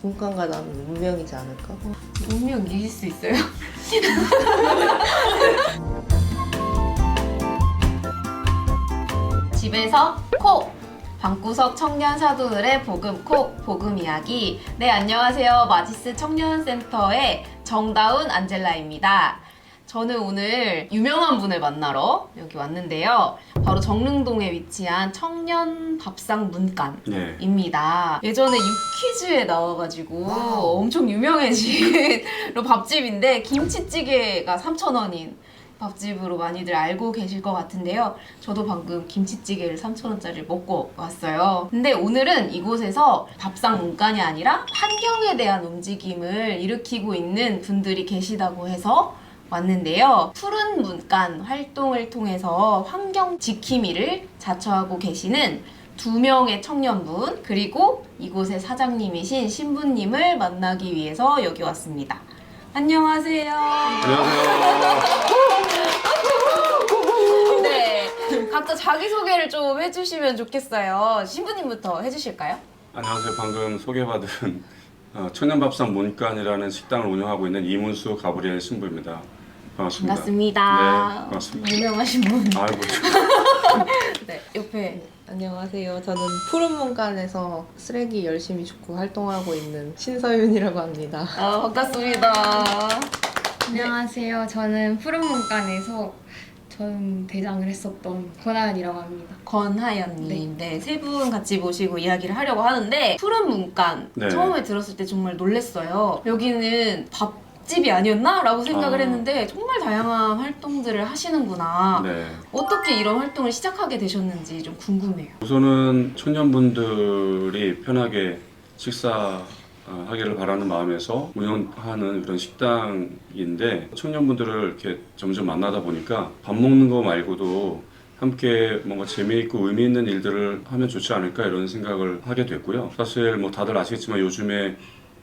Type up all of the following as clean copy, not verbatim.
문과가 나는 운명이지 않을까? 운명 이길 수 있어요? 집에서 콕! 방구석 청년 사도들의 복음 콕! 복음 이야기. 네, 안녕하세요. 마지스 청년센터의 정다운 안젤라입니다. 저는 오늘 유명한 분을 만나러 여기 왔는데요. 바로 정릉동에 위치한 청년 밥상 문간입니다. 예전에 유퀴즈에 나와가지고 엄청 유명해진 밥집인데 김치찌개가 3,000원인 밥집으로 많이들 알고 계실 것 같은데요. 저도 방금 김치찌개를 3,000원짜리 먹고 왔어요. 근데 오늘은 이곳에서 밥상 문간이 아니라 환경에 대한 움직임을 일으키고 있는 분들이 계시다고 해서 왔는데요. 푸른 문간 활동을 통해서 환경 지킴이를 자처하고 계시는 2명의 청년분, 그리고 이곳의 사장님이신 신부님을 만나기 위해서 여기 왔습니다. 안녕하세요. 안녕하세요. 네, 각자 자기소개를 좀 해주시면 좋겠어요. 신부님부터 해주실까요? 안녕하세요. 방금 소개받은 청년밥상 문간이라는 식당을 운영하고 있는 이문수 가브리엘 신부입니다. 반갑습니다. 반갑습니다. 네, 반갑습니다. 유명하신 분. 아이고. 네, 옆에. 안녕하세요. 저는 푸른 문간에서 쓰레기 열심히 줍고 활동하고 있는 신서윤이라고 합니다. 반갑습니다. 안녕하세요. 저는 푸른 문간에서 전 대장을 했었던 권하연이라고 합니다. 권하연님, 네, 세 분 같이 모시고 이야기를 하려고 하는데 푸른 문간 네. 처음에 들었을 때 정말 놀랐어요. 여기는 밥집이 아니었나? 라고 생각을 했는데 정말 다양한 활동들을 하시는구나. 네. 어떻게 이런 활동을 시작하게 되셨는지 좀 궁금해요. 우선은 청년분들이 편하게 식사하기를 바라는 마음에서 운영하는 그런 식당인데 청년분들을 이렇게 점점 만나다 보니까 밥 먹는 거 말고도 함께 뭔가 재미있고 의미 있는 일들을 하면 좋지 않을까 이런 생각을 하게 됐고요. 사실 뭐 다들 아시겠지만 요즘에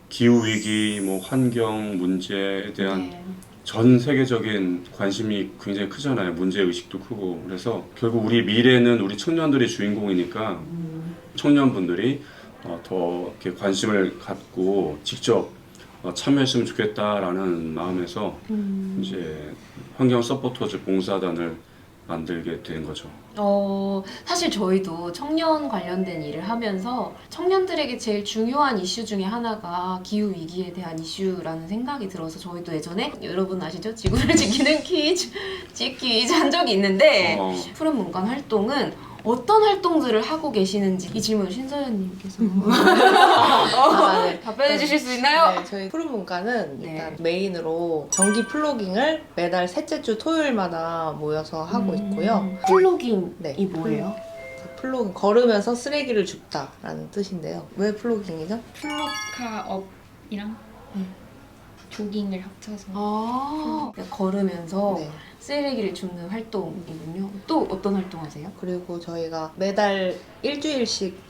기후 위기, 뭐 환경 문제에 대한 네. 전 세계적인 관심이 굉장히 크잖아요. 문제 의식도 크고. 그래서 결국 우리 미래는 우리 청년들이 주인공이니까 청년분들이 더 이렇게 관심을 갖고 직접 참여했으면 좋겠다라는 마음에서 이제 환경 서포터즈 봉사단을 만들게 된 거죠. 사실 저희도 청년 관련된 일을 하면서 청년들에게 제일 중요한 이슈 중에 하나가 기후위기에 대한 이슈라는 생각이 들어서 저희도 예전에 여러분 아시죠? 지구를 지키는 퀴즈 한 적이 있는데 푸른 문간 활동은 어떤 활동들을 하고 계시는지 이 질문을 신서연님께서 네. 답변해 주실 수 있나요? 네, 저희 푸른 문간은 네. 일단 메인으로 정기 플로깅을 매달 셋째 주 토요일마다 모여서 하고 있고요. 플로깅이 네. 뭐예요? 플로깅, 걸으면서 쓰레기를 줍다라는 뜻인데요. 왜 플로깅이죠? 플로카업이랑 조깅을 합쳐서 걸으면서 네. 쓰레기를 줍는 활동이군요. 또 어떤 활동 하세요? 그리고 저희가 매달 일주일씩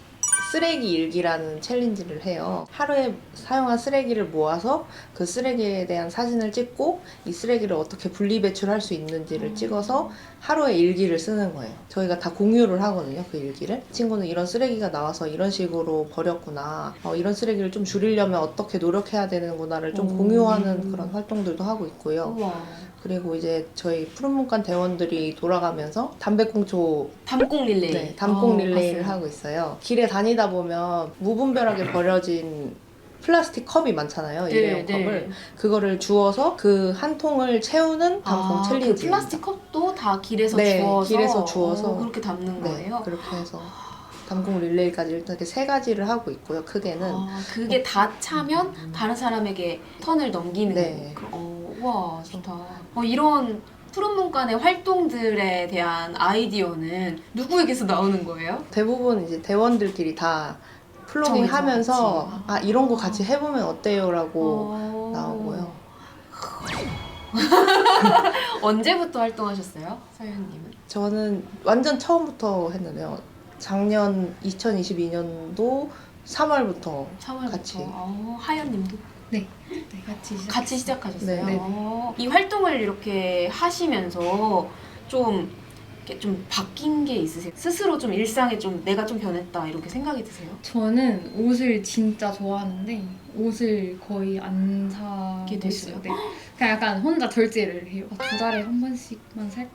쓰레기 일기라는 챌린지를 해요. 하루에 사용한 쓰레기를 모아서 그 쓰레기에 대한 사진을 찍고 이 쓰레기를 어떻게 분리배출할 수 있는지를 찍어서 하루에 일기를 쓰는 거예요. 저희가 다 공유를 하거든요, 그 일기를. 친구는 이런 쓰레기가 나와서 이런 식으로 버렸구나. 이런 쓰레기를 좀 줄이려면 어떻게 노력해야 되는구나를 좀 공유하는 그런 활동들도 하고 있고요. 우와. 그리고 이제 저희 푸른 문간 대원들이 돌아가면서 담배꽁초 담꽁 릴레이. 네, 담꽁 릴레이를 봤어요. 하고 있어요. 길에 다니다 보면 무분별하게 버려진 플라스틱 컵이 많잖아요. 일회용 컵을. 그거를 주워서 그 한 통을 채우는 담꽁 챌린지. 그 플라스틱 컵도 다 길에서 네, 주워서, 길에서 주워서. 그렇게 담는 네, 거예요? 그렇게 해서 담꽁 릴레이까지 일단 이렇게 3가지를 하고 있고요. 크게는. 그게 다 차면 다른 사람에게 턴을 넘기는 네. 우와, 좋다. 이런 푸른 문간의 활동들에 대한 아이디어는 누구에게서 나오는 거예요? 대부분 이제 대원들끼리 다 플로깅 그쵸, 하면서 그치. 이런 거 같이 해보면 어때요?라고 나오고요. 언제부터 활동하셨어요? 서윤님은? 저는 완전 처음부터 했는데요. 작년 2022년도 3월부터 3월부터. 같이. 하연님도? 네, 같이 시작하셨어요? 네. 이 활동을 이렇게 하시면서 좀 이렇게 좀 바뀐 게 있으세요? 스스로 좀 일상에 좀 내가 좀 변했다 이렇게 생각이 드세요? 저는 옷을 진짜 좋아하는데 옷을 거의 안 사고 이게 됐어요? 있어요. 네. 그냥 약간 혼자 절제를 해요. 2달에 한 번씩만 살까?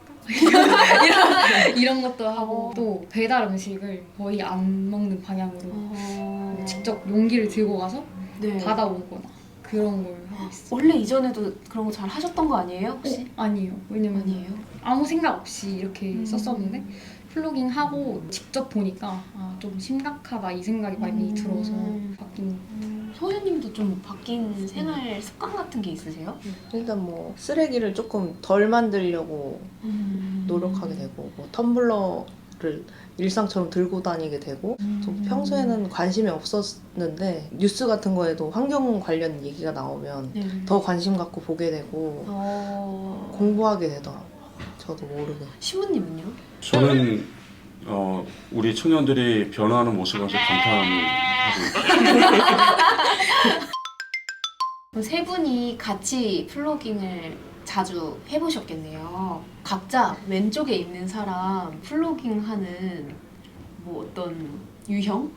이런 것도 하고 또 배달 음식을 거의 안 먹는 방향으로 직접 용기를 들고 가서 네. 받아오거나 그런 걸 하고 있어요. 원래 이전에도 그런 거 잘 하셨던 거 아니에요 혹시? 아니에요. 왜냐면 아니에요. 아무 생각 없이 이렇게 썼었는데 음. 플로깅 하고 직접 보니까 좀 심각하다 이 생각이 많이 들어서 바뀐 것 같아요. 소유님도 좀 바뀐 생활 습관 같은 게 있으세요? 일단 뭐 쓰레기를 조금 덜 만들려고 노력하게 되고 뭐 텀블러를 일상처럼 들고 다니게 되고 또 평소에는 관심이 없었는데 뉴스 같은 거에도 환경 관련 얘기가 나오면 네. 더 관심 갖고 보게 되고 공부하게 되더라고요. 저도 모르게. 신부님은요? 저는 우리 청년들이 변화하는 모습을 아주 감탄하고 그럼 세 분이 같이 플로깅을 자주 해보셨겠네요. 각자 왼쪽에 있는 사람 플로깅 하는 뭐 어떤 유형?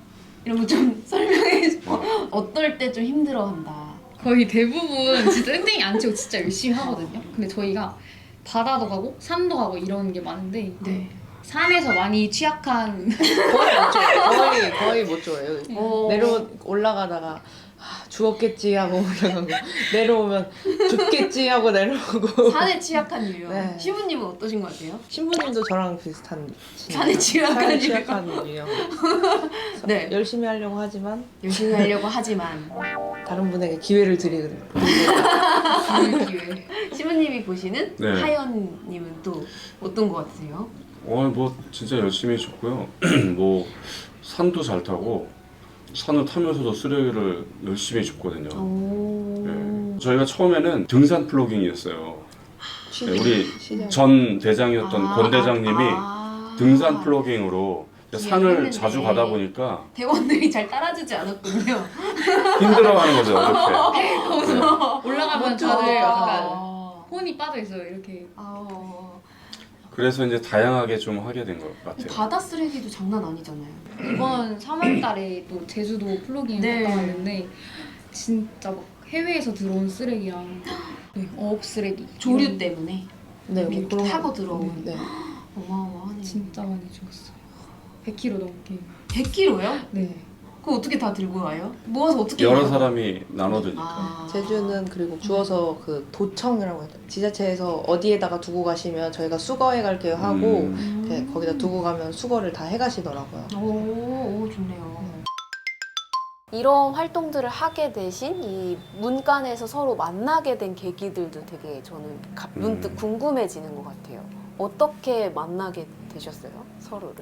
이런 거 좀 설명해 줘. 어떨 때 좀 힘들어한다. 거의 대부분 진짜 땡땡이 안 치고 진짜 열심히 하거든요. 근데 저희가 바다도 가고 산도 가고 이런 게 많은데 네. 산에서 많이 취약한 거의 못 줘요. 거의 못 줘요. 어. 올라가다가 죽었겠지 하고 올라가고 내려오면 죽겠지 하고 내려오고. 산에 취약한 유형. 네. 신부님은 어떠신 것 같아요? 신부님도 저랑 비슷한 산에 취약한 산에 유형. 취약한 유형. 네. 열심히 하려고 하지만 열심히 하려고 하지만 다른 분에게 기회를 드리는 그 기회. 신부님이 보시는 네. 하연님은 또 어떤 것 같으세요? 뭐 진짜 열심히 해줬고요. 뭐 산도 잘 타고 산을 타면서도 쓰레기를 열심히 줍거든요. 네. 저희가 처음에는 등산 플로깅이었어요. 네, 우리 전 대장이었던 권 대장님이 등산 플로깅으로 산을 했는데. 자주 가다 보니까 대원들이 잘 따라주지 않았군요. 힘들어하는 거죠. 이렇게. 네. 올라가면 멋져. 다들 약간 아. 혼이 빠져 있어요. 이렇게 그래서 이제 다양하게 좀 하게 된 것 같아요. 바다 쓰레기도 장난 아니잖아요. 이번 3월달에 또 제주도 플로깅 네. 갔다 왔는데 진짜 막 해외에서 들어온 쓰레기랑 어업 쓰레기 조류 이런 때문에 네, 뭐 이렇게 그런 타고 들어온. 네. 어마어마하네. 진짜 많이 죽었어요. 100kg 넘게. 100kg요? 네. 그거 어떻게 다 들고 와요? 모아서 어떻게 여러 해요? 사람이 나눠드니까. 아. 제주는 그리고 주워서 그 도청이라고 해요. 지자체에서 어디에다가 두고 가시면 저희가 수거해 갈게요 하고 이렇게 거기다 두고 가면 수거를 다 해가시더라고요. 오, 좋네요. 이런 활동들을 하게 되신 이 문간에서 서로 만나게 된 계기들도 되게 저는 문득 궁금해지는 것 같아요. 어떻게 만나게 되셨어요? 서로를?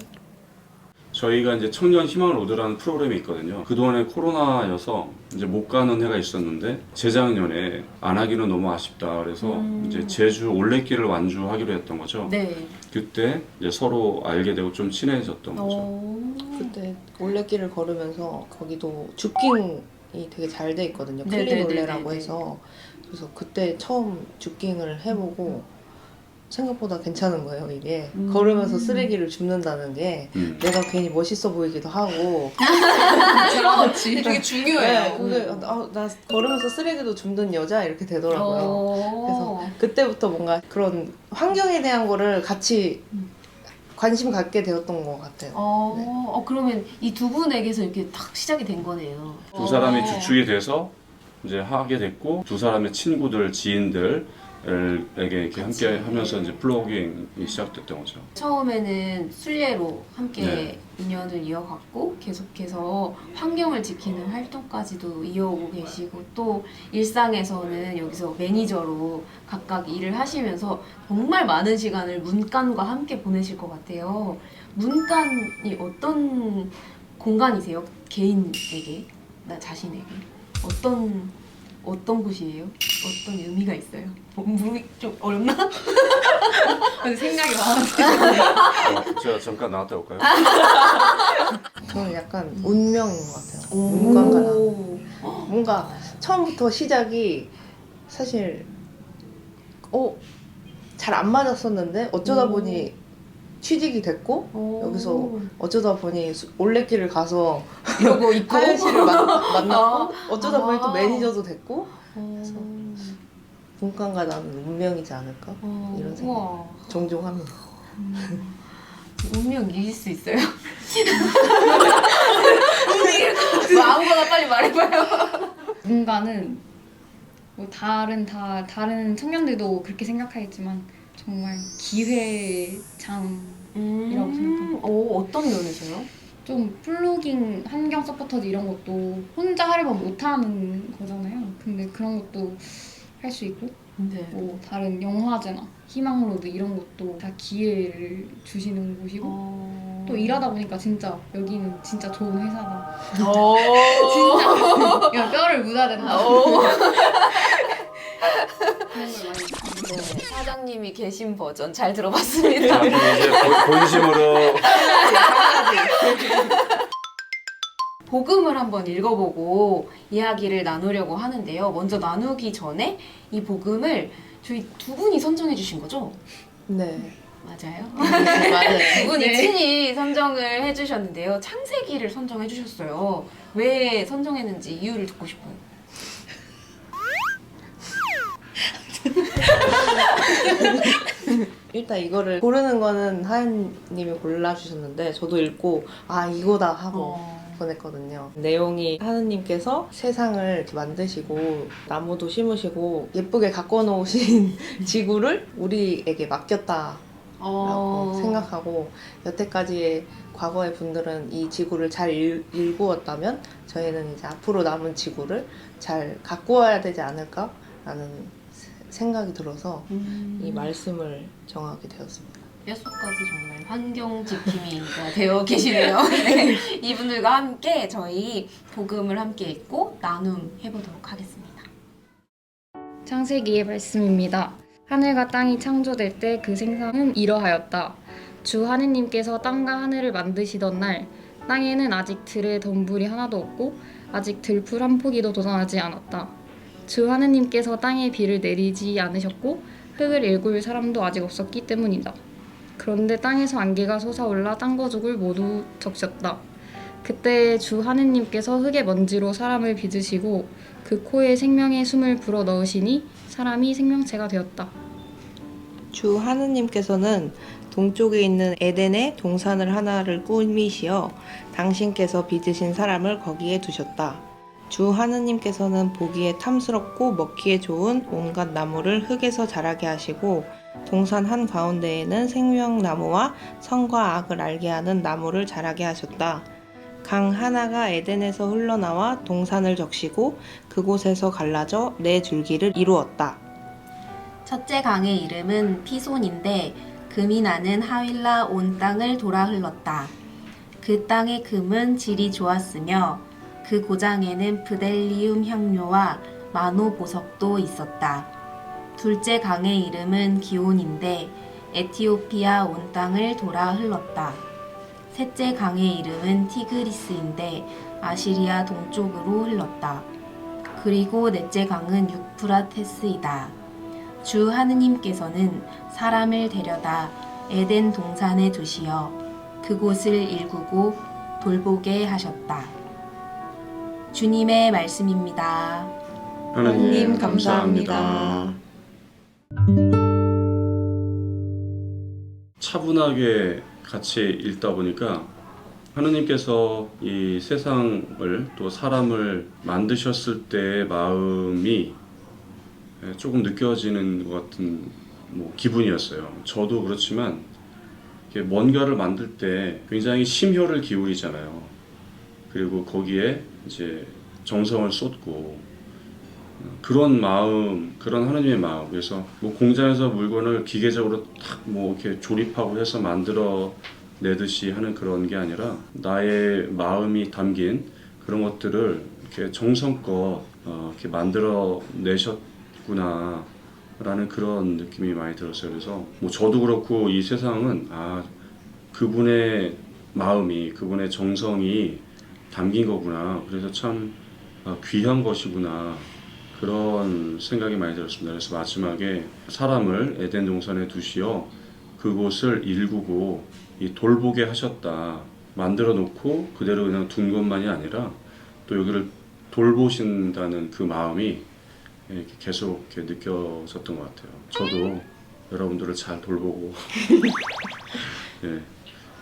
저희가 이제 청년 희망을 얻으라는 프로그램이 있거든요. 그동안에 코로나여서 이제 못 가는 해가 있었는데 재작년에 안 하기는 너무 아쉽다. 그래서 이제 제주 올레길을 완주하기로 했던 거죠. 네. 그때 이제 서로 알게 되고 좀 친해졌던 거죠. 그때 올레길을 걸으면서 거기도 줍깅이 되게 잘 돼 있거든요. 네네네네네. 클린 올레라고 해서 그래서 그때 처음 줍깅을 해보고 생각보다 괜찮은 거예요. 이게 걸으면서 쓰레기를 줍는다는 게 내가 괜히 멋있어 보이기도 하고 그렇지. 되게 중요해요. 네, 그게 나 걸으면서 쓰레기도 줍는 여자 이렇게 되더라고요. 그래서 그때부터 뭔가 그런 환경에 대한 거를 같이 관심 갖게 되었던 것 같아요. 그러면 이 두 분에게서 이렇게 딱 시작이 된 거네요. 두 사람이 주축이 돼서 이제 하게 됐고 두 사람의 친구들, 지인들 에게 이렇게 함께 하면서 이제 플로깅이 시작됐던 거죠. 처음에는 순례로 함께 네. 인연을 이어갔고 계속해서 환경을 지키는 활동까지도 이어오고 계시고 또 일상에서는 여기서 매니저로 각각 일을 하시면서 정말 많은 시간을 문간과 함께 보내실 것 같아요. 문간이 어떤 공간이세요? 개인에게, 나 자신에게 어떤 곳이에요? 어떤 의미가 있어요? 좀 어렵나? 근데 생각이 많아서 제가 잠깐 나갔다 올까요? 저는 약간 운명인 것 같아요. 문간가랑 뭔가 처음부터 시작이 사실 잘 안 맞았었는데 어쩌다 보니 취직이 됐고 오. 여기서 어쩌다 보니 올레길을 가서 이러고 있고. 하연 씨를 만났고 어쩌다 보니 또 아. 매니저도 됐고 그래서 문과가 나는 운명이지 않을까 이런 생각 우와. 종종 합니다. 운명일 수 있어요? 뭐 아무거나 빨리 말해봐요. 문과는 뭐 다른 청년들도 그렇게 생각하겠지만 정말 기회장 이라고 생각합니다. 오, 어떤 면에서요? 좀 플로깅, 환경 서포터즈 이런 것도 혼자 하려면 못하는 거잖아요. 근데 그런 것도 할 수 있고 네. 뭐 다른 영화제나 희망로드 이런 것도 다 기회를 주시는 곳이고 또 일하다 보니까 진짜 여기는 진짜 좋은 회사다. 진짜 그냥 뼈를 묻어야 된다. 그런 걸 많이 네, 사장님이 계신 버전 잘 들어봤습니다. 자, 이제 본심으로 복음을 한번 읽어보고 이야기를 나누려고 하는데요. 먼저 나누기 전에 이 복음을 저희 두 분이 선정해 주신 거죠? 네, 맞아요. 맞아요. 두 분이 네. 친히 선정을 해주셨는데요. 창세기를 선정해 주셨어요. 왜 선정했는지 이유를 듣고 싶어요. 일단 이거를 고르는 거는 하연님이 골라주셨는데 저도 읽고 아 이거다 하고 보냈거든요. 내용이 하느님께서 세상을 이렇게 만드시고 나무도 심으시고 예쁘게 가꿔 놓으신 지구를 우리에게 맡겼다라고 생각하고 여태까지의 과거의 분들은 이 지구를 잘 일구었다면 저희는 이제 앞으로 남은 지구를 잘 가꾸어야 되지 않을까라는 생각이 들어서 이 말씀을 정하게 되었습니다. 뼛속까지 정말 환경 지킴이 되어 계시네요. 네, 이분들과 함께 저희 복음을 함께 읽고 나눔 해보도록 하겠습니다. 창세기의 말씀입니다. 하늘과 땅이 창조될 때 그 생상은 이러하였다. 주 하느님께서 땅과 하늘을 만드시던 날 땅에는 아직 들에 덤불이 하나도 없고 아직 들풀 한 포기도 돋아나지 않았다. 주 하느님께서 땅에 비를 내리지 않으셨고 흙을 일굴 사람도 아직 없었기 때문이다. 그런데 땅에서 안개가 솟아올라 땅거죽을 모두 적셨다. 그때 주 하느님께서 흙의 먼지로 사람을 빚으시고 그 코에 생명의 숨을 불어 넣으시니 사람이 생명체가 되었다. 주 하느님께서는 동쪽에 있는 에덴에 동산을 하나를 꾸미시어 당신께서 빚으신 사람을 거기에 두셨다. 주 하느님께서는 보기에 탐스럽고 먹기에 좋은 온갖 나무를 흙에서 자라게 하시고 동산 한가운데에는 생명나무와 선과 악을 알게 하는 나무를 자라게 하셨다. 강 하나가 에덴에서 흘러나와 동산을 적시고 그곳에서 갈라져 네 줄기를 이루었다. 첫째 강의 이름은 피손인데 금이 나는 하윌라 온 땅을 돌아 흘렀다. 그 땅의 금은 질이 좋았으며 그 고장에는 브델리움 향료와 마노 보석도 있었다. 둘째 강의 이름은 기온인데 에티오피아 온 땅을 돌아 흘렀다. 셋째 강의 이름은 티그리스인데 아시리아 동쪽으로 흘렀다. 그리고 넷째 강은 유프라테스이다. 주 하느님께서는 사람을 데려다 에덴 동산에 두시어 그곳을 일구고 돌보게 하셨다. 주님의 말씀입니다. 하나님 감사합니다. 차분하게 같이 읽다 보니까 하느님께서 이 세상을 또 사람을 만드셨을 때의 마음이 조금 느껴지는 것 같은 기분이었어요. 저도 그렇지만 뭔가를 만들 때 굉장히 심혈을 기울이잖아요. 그리고 거기에 이제 정성을 쏟고 그런 마음, 그런 하나님의 마음. 그래서 공장에서 물건을 기계적으로 탁 이렇게 조립하고 해서 만들어 내듯이 하는 그런 게 아니라 나의 마음이 담긴 그런 것들을 이렇게 정성껏 이렇게 만들어 내셨구나 라는 그런 느낌이 많이 들었어요. 그래서 저도 그렇고 이 세상은 그분의 마음이, 그분의 정성이 담긴 거구나. 그래서 참 귀한 것이구나. 그런 생각이 많이 들었습니다. 그래서 마지막에 사람을 에덴 동산에 두시어 그곳을 일구고 이 돌보게 하셨다. 만들어 놓고 그대로 그냥 둔 것만이 아니라 또 여기를 돌보신다는 그 마음이 이렇게 계속 이렇게 느껴졌던 것 같아요. 저도 여러분들을 잘 돌보고 예,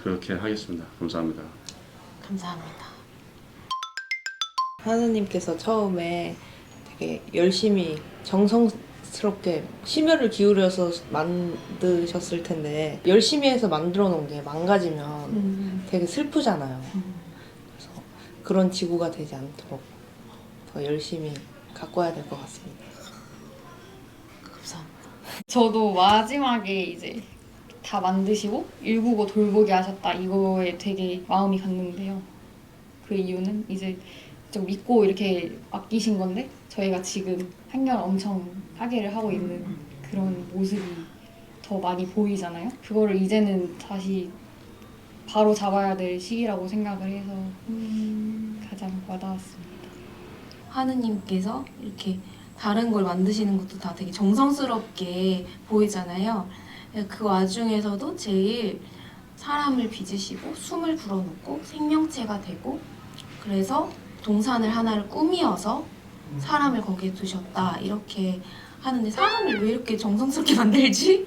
그렇게 하겠습니다. 감사합니다. 감사합니다. 하느님께서 처음에 되게 열심히 정성스럽게 심혈을 기울여서 만드셨을 텐데 열심히 해서 만들어 놓은 게 망가지면 되게 슬프잖아요. 그래서 그런 지구가 되지 않도록 더 열심히 가꿔야 될 것 같습니다. 감사합니다. 저도 마지막에 이제 다 만드시고 일구고 돌보게 하셨다 이거에 되게 마음이 갔는데요. 그 이유는 이제 좀 믿고 이렇게 맡기신 건데 저희가 지금 한결 엄청 하계를 하고 있는 그런 모습이 더 많이 보이잖아요. 그거를 이제는 다시 바로 잡아야 될 시기라고 생각을 해서 가장 와닿았습니다. 하느님께서 이렇게 다른 걸 만드시는 것도 다 되게 정성스럽게 보이잖아요. 그 와중에서도 제일 사람을 빚으시고 숨을 불어넣고 생명체가 되고 그래서 동산을 하나를 꾸미어서 사람을 거기에 두셨다 이렇게 하는데 사람을 왜 이렇게 정성스럽게 만들지?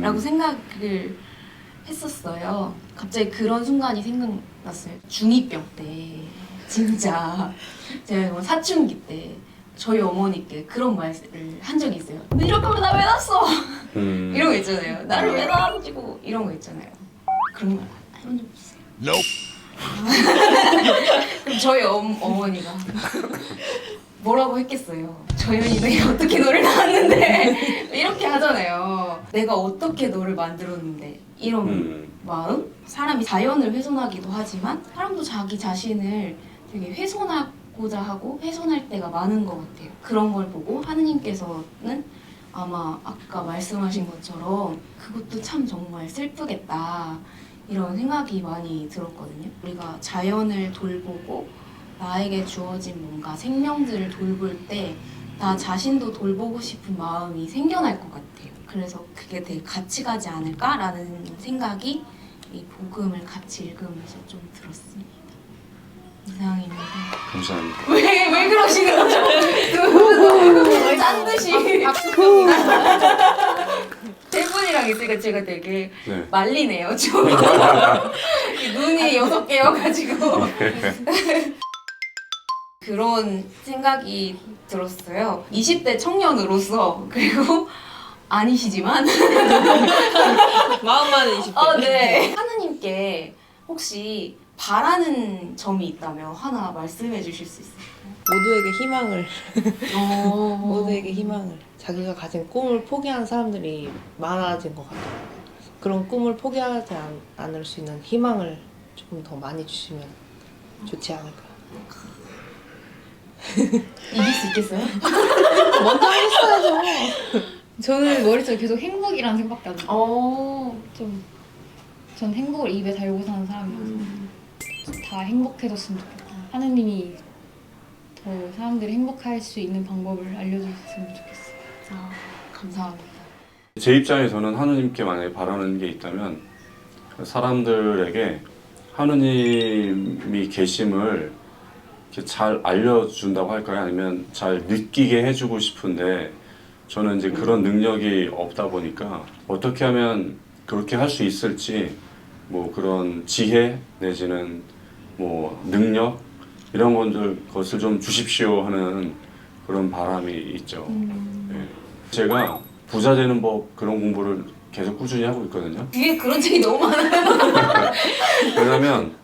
라고 생각을 했었어요. 갑자기 그런 순간이 생각났어요. 중2병 때 진짜 제가 사춘기 때 저희 어머니께 그런 말을 한 적이 있어요. 너 이렇게 하면 나 왜 낳았어? 이런 거 있잖아요. 나를 왜 낳아가지고 이런 거 있잖아요. 그런 말 해본 적 있어요? 그럼 저희 어머니가 뭐라고 했겠어요? 저현이 내가 어떻게 너를 낳았는데 이렇게 하잖아요. 내가 어떻게 너를 만들었는데 이런 마음? 사람이 자연을 훼손하기도 하지만 사람도 자기 자신을 되게 훼손하고자 하고 훼손할 때가 많은 것 같아요. 그런 걸 보고 하느님께서는 아마 아까 말씀하신 것처럼 그것도 참 정말 슬프겠다 이런 생각이 많이 들었거든요. 우리가 자연을 돌보고 나에게 주어진 뭔가 생명들을 돌볼 때 나 자신도 돌보고 싶은 마음이 생겨날 것 같아요. 그래서 그게 되게 같이 가지 않을까라는 생각이 이 복음을 같이 읽으면서 좀 들었습니다. 이상입니다. 감사합니다. 왜 그러시는 거죠? 짠 듯이 세 분이랑 있으니까 제가 되게 네. 말리네요. 좀 눈이 6개여가지고 그런 생각이 들었어요. 20대 청년으로서 그리고 아니시지만 마음만은 20대. 네. 하느님께 혹시 바라는 점이 있다면 하나 말씀해 주실 수 있을까요? 모두에게 희망을 어... 모두에게 희망을 자기가 가진 꿈을 포기한 사람들이 많아진 것 같아요. 그래서 그런 꿈을 포기하지 않을 수 있는 희망을 조금 더 많이 주시면 좋지 않을까. 이길 수 있겠어요? 먼저 했어야죠. 저는 머릿속에 계속 행복이라는 생각밖에 안 들어요. 전 행복을 입에 달고 사는 사람이라서 다 행복해졌으면 좋겠다. 하느님이 더 사람들이 행복할 수 있는 방법을 알려주셨으면 좋겠어요. 아, 감사합니다. 제 입장에서는 하느님께 만약에 바라는 게 있다면 사람들에게 하느님이 계심을 이렇게 잘 알려준다고 할까요? 아니면 잘 느끼게 해주고 싶은데 저는 이제 그런 능력이 없다 보니까 어떻게 하면 그렇게 할 수 있을지 뭐 그런 지혜 내지는 뭐 능력 이런 것을 좀 주십시오 하는 그런 바람이 있죠. 예. 제가 부자 되는 법 그런 공부를 계속 꾸준히 하고 있거든요. 뒤에 그런 책이 너무 많아요. 왜냐면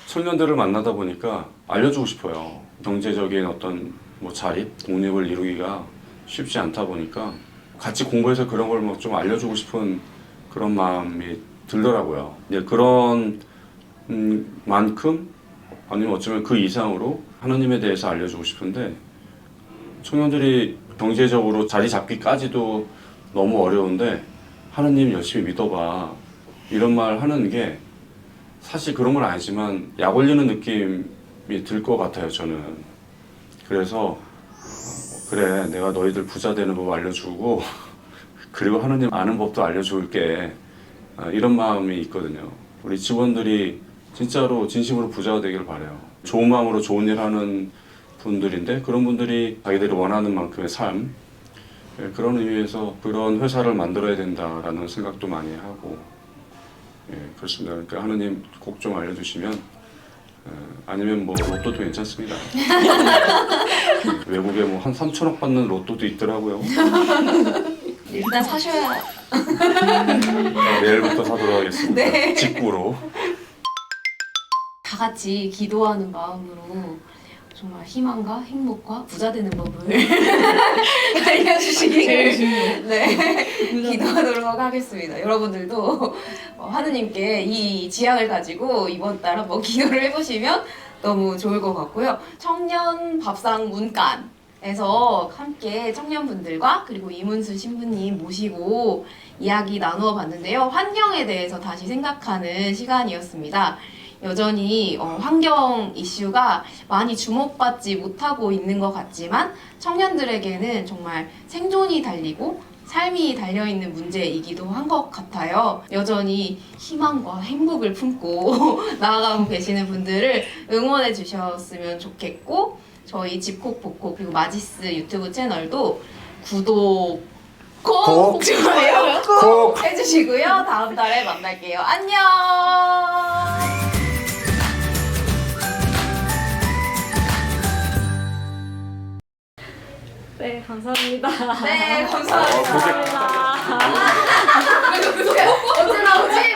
청년들을 만나다 보니까 알려주고 싶어요. 경제적인 어떤 뭐 자립, 독립을 이루기가 쉽지 않다 보니까 같이 공부해서 그런 걸 뭐 좀 알려주고 싶은 그런 마음이 들더라고요. 이제 그런 만큼 아니면 어쩌면 그 이상으로 하나님에 대해서 알려주고 싶은데 청년들이 경제적으로 자리 잡기까지도 너무 어려운데 하나님 열심히 믿어봐 이런 말 하는 게 사실 그런 건 아니지만 약 올리는 느낌이 들 것 같아요 저는. 그래서 그래 내가 너희들 부자 되는 법 알려주고 그리고 하나님 아는 법도 알려줄게 이런 마음이 있거든요. 우리 직원들이 진짜로 진심으로 부자가 되길 바라요. 좋은 마음으로 좋은 일 하는 분들인데 그런 분들이 자기들이 원하는 만큼의 삶, 그런 의미에서 그런 회사를 만들어야 된다라는 생각도 많이 하고, 그렇습니다. 그러니까 하느님 꼭 좀 알려주시면, 아니면 뭐 로또도 괜찮습니다. 외국에 뭐 한 3천억 받는 로또도 있더라고요. 일단 사셔야. 내일부터 사도록 하겠습니다. 네. 직구로. 다 같이 기도하는 마음으로 정말 희망과 행복과 부자 되는 법을 알려주시기를 기도하도록 하겠습니다. 여러분들도 하느님께 이 지향을 가지고 이번 달 한번 기도를 해보시면 너무 좋을 것 같고요. 청년 밥상 문간에서 함께 청년분들과 그리고 이문수 신부님 모시고 이야기 나누어 봤는데요. 환경에 대해서 다시 생각하는 시간이었습니다. 여전히 환경 이슈가 많이 주목받지 못하고 있는 것 같지만 청년들에게는 정말 생존이 달리고 삶이 달려있는 문제이기도 한 것 같아요. 여전히 희망과 행복을 품고 나아가고 계시는 분들을 응원해 주셨으면 좋겠고 저희 집콕복콕 그리고 마지스 유튜브 채널도 구독 꼭 좋아요 꼭 해주시고요. 다음 달에 만날게요. 안녕. 네, 감사합니다. 네, 감사합니다. 언제 나오지?